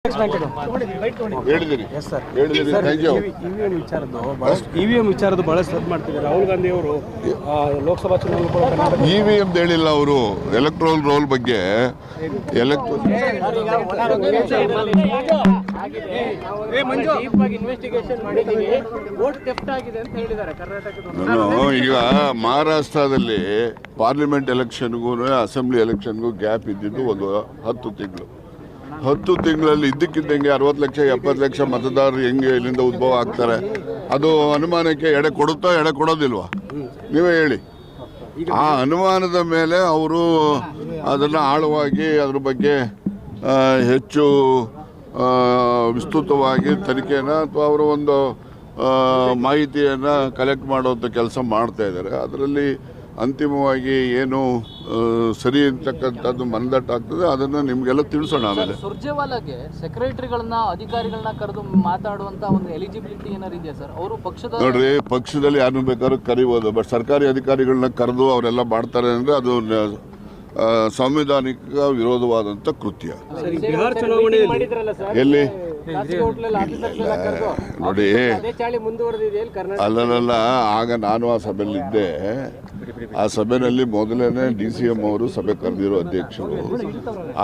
ಹೇಳಿದಿರಿ thank you. EVM ವಿಚಾರದ್ದು ಬಹಳ stress ಮಾಡ್ತಿದ್ದಾರೆ ರಾಹುಲ್ ಗಾಂಧಿ ಅವರು ಲೋಕಸಭಾ ಚುನಾವಣೆ. ಇವಿಎಂ ಹೇಳಿಲ್ಲ ಅವರು ಎಲೆಕ್ಟ್ರಲ್ ರೋಲ್ ಬಗ್ಗೆ. ಈಗ ಮಹಾರಾಷ್ಟ್ರದಲ್ಲಿ ಪಾರ್ಲಿಮೆಂಟ್ ಎಲೆಕ್ಷನ್ಗೂ ಅಸೆಂಬ್ಲಿ ಎಲೆಕ್ಷನ್ಗೂ ಗ್ಯಾಪ್ ಇದ್ದಿದ್ದು ಒಂದು 10 ತಿಂಗಳು. 10 ತಿಂಗಳಲ್ಲಿ ಇದ್ದಕ್ಕಿದ್ದಂಗೆ 60 ಲಕ್ಷ 70 ಲಕ್ಷ ಮತದಾರರು ಹೆಂಗೆ ಇಲ್ಲಿಂದ ಉದ್ಭವ ಆಗ್ತಾರೆ? ಅದು ಅನುಮಾನಕ್ಕೆ ಎಡೆ ಕೊಡುತ್ತಾ ಎಡೆ ಕೊಡೋದಿಲ್ವಾ? ನೀವೇ ಹೇಳಿ. ಆ ಅನುಮಾನದ ಮೇಲೆ ಅವರು ಅದನ್ನು ಆಳವಾಗಿ ಅದ್ರ ಬಗ್ಗೆ ಹೆಚ್ಚು ವಿಸ್ತೃತವಾಗಿ ತನಿಖೆನ ಅಥವಾ ಅವರ ಒಂದು ಮಾಹಿತಿಯನ್ನು ಕಲೆಕ್ಟ್ ಮಾಡುವಂಥ ಕೆಲಸ ಮಾಡ್ತಾ ಇದ್ದಾರೆ. ಅದರಲ್ಲಿ ಅಂತಿಮವಾಗಿ ಏನು ಸರಿ ಅಂತಕ್ಕಂಥದ್ದು ಮನದಟ್ಟಾಗ್ತದೆ ಅದನ್ನು ನಿಮಗೆಲ್ಲ ತಿಳಿಸೋಣ. ಆಮೇಲೆ ಸುರ್ಜೇವಾಲಾಗೆ ಸೆಕ್ರೆಟರಿಗಳನ್ನ ಅಧಿಕಾರಿಗಳನ್ನ ಕರೆದು ಮಾತಾಡುವಂತ ಒಂದು ಎಲಿಜಿಬಿಲಿಟಿ ಏನಾರು ಇದೆಯಾ ಸರ್? ಅವರು ಪಕ್ಷದ ನೋಡ್ರಿ, ಪಕ್ಷದಲ್ಲಿ ಯಾರನ್ನು ಬೇಕಾದ್ರೂ ಕರಿಬೋದು, ಬಟ್ ಸರ್ಕಾರಿ ಅಧಿಕಾರಿಗಳನ್ನ ಕರೆದು ಅವರೆಲ್ಲ ಮಾಡ್ತಾರೆ ಅಂದರೆ ಅದು ಸಂವಿಧಾನಿಕ ವಿರೋಧವಾದಂಥ ಕೃತ್ಯ. ಬಿಹಾರ್ ಚುನಾವಣೆಯಲ್ಲಿ ಎಲ್ಲಿ ನೋಡಿ ಅಲ್ಲಲ್ಲ, ಆಗ ನಾನು ಆ ಸಭೆಯಲ್ಲಿದ್ದೆ. ಆ ಸಭೆಯಲ್ಲಿ ಮೊದಲನೇ DCM ಅವರು ಸಭೆ ಕರೆದಿರೋ ಅಧ್ಯಕ್ಷರು.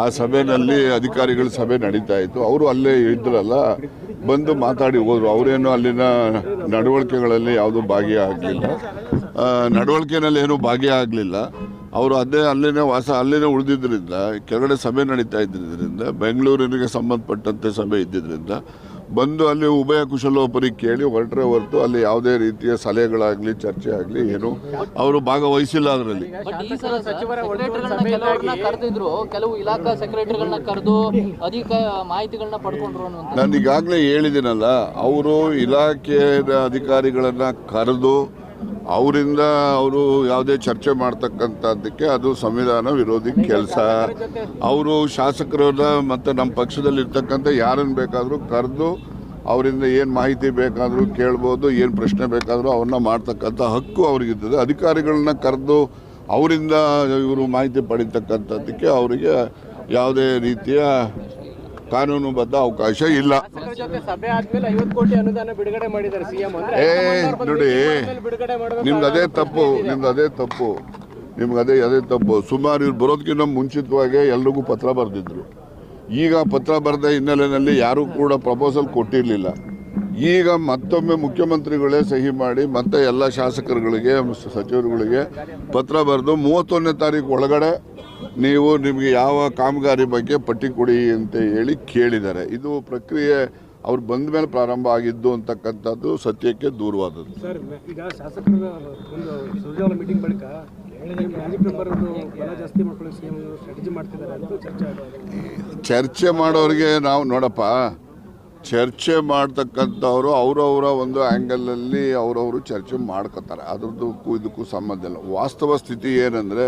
ಆ ಸಭೆಯಲ್ಲಿ ಅಧಿಕಾರಿಗಳ ಸಭೆ ನಡೀತಾ ಇತ್ತು. ಅವರು ಅಲ್ಲೇ ಇದ್ರಲ್ಲ, ಬಂದು ಮಾತಾಡಿ ಹೋದ್ರು. ಅವರೇನು ಅಲ್ಲಿನ ನಡವಳಿಕೆಗಳಲ್ಲಿ ಯಾವುದೂ ಭಾಗಿಯಾಗಲಿಲ್ಲ. ನಡವಳಿಕೆಯಲ್ಲಿ ಏನೂ ಭಾಗಿಯಾಗಲಿಲ್ಲ. ಅವರು ಅಲ್ಲಿನೇ ಉಳಿದಿದ್ದರಿಂದ, ಕೆಳಗಡೆ ಸಭೆ ನಡೀತಾ ಇದ್ದಿದ್ದರಿಂದ, ಬೆಂಗಳೂರಿನಿಗೆ ಸಂಬಂಧಪಟ್ಟಂತೆ ಸಭೆ ಇದ್ದಿದ್ದರಿಂದ ಬಂದು ಅಲ್ಲಿ ಉಭಯ ಕುಶಲೋಪರಿ ಕೇಳಿ ಹೊರಟ್ರೆ ಹೊರತು ಅಲ್ಲಿ ಯಾವುದೇ ರೀತಿಯ ಸಲಹೆಗಳಾಗಲಿ ಚರ್ಚೆ ಆಗಲಿ ಏನು ಅವರು ಭಾಗವಹಿಸಿಲ್ಲ. ಅದರಲ್ಲಿ ಕರೆದಿದ್ರು, ಕೆಲವು ಇಲಾಖಾ ಸೆಕ್ರೆಟರಿಗಳನ್ನ ಕರೆದು ಅಧಿಕ ಮಾಹಿತಿಗಳನ್ನ ಪಡ್ಕೊಂಡ್ರು. ನಾನು ಈಗಾಗಲೇ ಹೇಳಿದ್ದೀನಲ್ಲ, ಅವರು ಇಲಾಖೆಯ ಅಧಿಕಾರಿಗಳನ್ನ ಕರೆದು ಅವರಿಂದ ಅವರು ಯಾವುದೇ ಚರ್ಚೆ ಮಾಡ್ತಕ್ಕಂಥದ್ದಕ್ಕೆ ಅದು ಸಂವಿಧಾನ ವಿರೋಧಿ ಕೆಲಸ. ಅವರು ಶಾಸಕರನ್ನ ಮತ್ತು ನಮ್ಮ ಪಕ್ಷದಲ್ಲಿ ಇರ್ತಕ್ಕಂಥ ಯಾರನ್ನು ಬೇಕಾದರೂ ಕರೆದು ಅವರಿಂದ ಏನು ಮಾಹಿತಿ ಬೇಕಾದರೂ ಕೇಳ್ಬೋದು, ಏನು ಪ್ರಶ್ನೆ ಬೇಕಾದರೂ ಅವ್ರನ್ನ ಮಾಡ್ತಕ್ಕಂಥ ಹಕ್ಕು ಅವ್ರಿಗಿರ್ತದೆ. ಅಧಿಕಾರಿಗಳನ್ನ ಕರೆದು ಅವರಿಂದ ಇವರು ಮಾಹಿತಿ ಪಡಿತಕ್ಕಂಥದ್ದಕ್ಕೆ ಅವರಿಗೆ ಯಾವುದೇ ರೀತಿಯ ಕಾನೂನುಬದ್ಧ ಅವಕಾಶ ಇಲ್ಲ. ನೋಡಿ, ನಿಮ್ದು ಅದೇ ತಪ್ಪು. ಸುಮಾರು ಇವ್ರು ಬರೋದಕ್ಕಿಂತ ಮುಂಚಿತವಾಗಿ ಎಲ್ರಿಗೂ ಪತ್ರ ಬರೆದಿದ್ರು. ಈಗ ಪತ್ರ ಬರೆದ ಹಿನ್ನೆಲೆಯಲ್ಲಿ ಯಾರೂ ಕೂಡ ಪ್ರಪೋಸಲ್ ಕೊಟ್ಟಿರಲಿಲ್ಲ. ಈಗ ಮತ್ತೊಮ್ಮೆ ಮುಖ್ಯಮಂತ್ರಿಗಳೇ ಸಹಿ ಮಾಡಿ ಮತ್ತೆ ಎಲ್ಲ ಶಾಸಕರುಗಳಿಗೆ ಸಚಿವರುಗಳಿಗೆ ಪತ್ರ ಬರೆದು 31ನೇ ತಾರೀಕು ಒಳಗಡೆ ನೀವು ನಿಮಗೆ ಯಾವ ಕಾಮಗಾರಿ ಬಗ್ಗೆ ಪಟ್ಟಿ ಕೊಡಿ ಅಂತ ಹೇಳಿ ಕೇಳಿದ್ದಾರೆ. ಇದು ಪ್ರಕ್ರಿಯೆ ಅವ್ರು ಬಂದ ಮೇಲೆ ಪ್ರಾರಂಭ ಆಗಿದ್ದು ಅಂತಕ್ಕಂಥದ್ದು ಸತ್ಯಕ್ಕೆ ದೂರವಾದದ್ದು. ಸರ್, ಈಗ ಶಾಸಕರ ಒಂದು ಸುರ್ಜೇವಾಲಾ ಮೀಟಿಂಗ್ ಬಳಿಕ ಮ್ಯಾಜಿಕ್ ನಂಬರ್ ಜಾಸ್ತಿ ಮಾಡ್ಕೊಳ್ಳಿ ಸಿಎಂ ಸ್ಟ್ರಾಟಜಿ ಮಾಡ್ತಿದ್ದಾರೆ ಅಂತ ಚರ್ಚೆ ಮಾಡೋರಿಗೆ ನಾವು ನೋಡಪ್ಪ, ಚರ್ಚೆ ಮಾಡ್ತಕ್ಕಂಥವ್ರು ಅವರವರ ಒಂದು ಆ್ಯಂಗಲಲ್ಲಿ ಅವರವರು ಚರ್ಚೆ ಮಾಡ್ಕೋತಾರೆ. ಅದ್ರದ್ದಕ್ಕೂ ಇದಕ್ಕೂ ಸಂಬಂಧ ಇಲ್ಲ. ವಾಸ್ತವ ಸ್ಥಿತಿ ಏನಂದರೆ,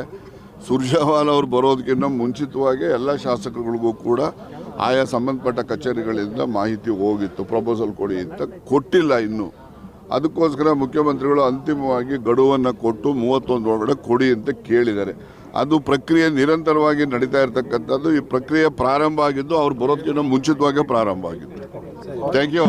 ಸುರ್ಜೇವಾಲಾ ಅವರು ಬರೋದಕ್ಕಿಂತ ಮುಂಚಿತವಾಗಿ ಎಲ್ಲ ಶಾಸಕರುಗಳಿಗೂ ಕೂಡ ಆಯಾ ಸಂಬಂಧಪಟ್ಟ ಕಚೇರಿಗಳಿಂದ ಮಾಹಿತಿ ಹೋಗಿತ್ತು, ಪ್ರಪೋಸಲ್ ಕೊಡಿ ಅಂತ. ಕೊಟ್ಟಿಲ್ಲ ಇನ್ನೂ. ಅದಕ್ಕೋಸ್ಕರ ಮುಖ್ಯಮಂತ್ರಿಗಳು ಅಂತಿಮವಾಗಿ ಗಡುವನ್ನು ಕೊಟ್ಟು 31 ಒಳಗಡೆ ಕೊಡಿ ಅಂತ ಕೇಳಿದ್ದಾರೆ. ಅದು ಪ್ರಕ್ರಿಯೆ ನಿರಂತರವಾಗಿ ನಡೀತಾ ಇರತಕ್ಕಂಥದ್ದು. ಈ ಪ್ರಕ್ರಿಯೆ ಪ್ರಾರಂಭ ಆಗಿದ್ದು ಅವ್ರು ಬರೋದಕ್ಕಿಂತ ಮುಂಚಿತವಾಗೇ ಪ್ರಾರಂಭ ಆಗಿತ್ತು. Thank you.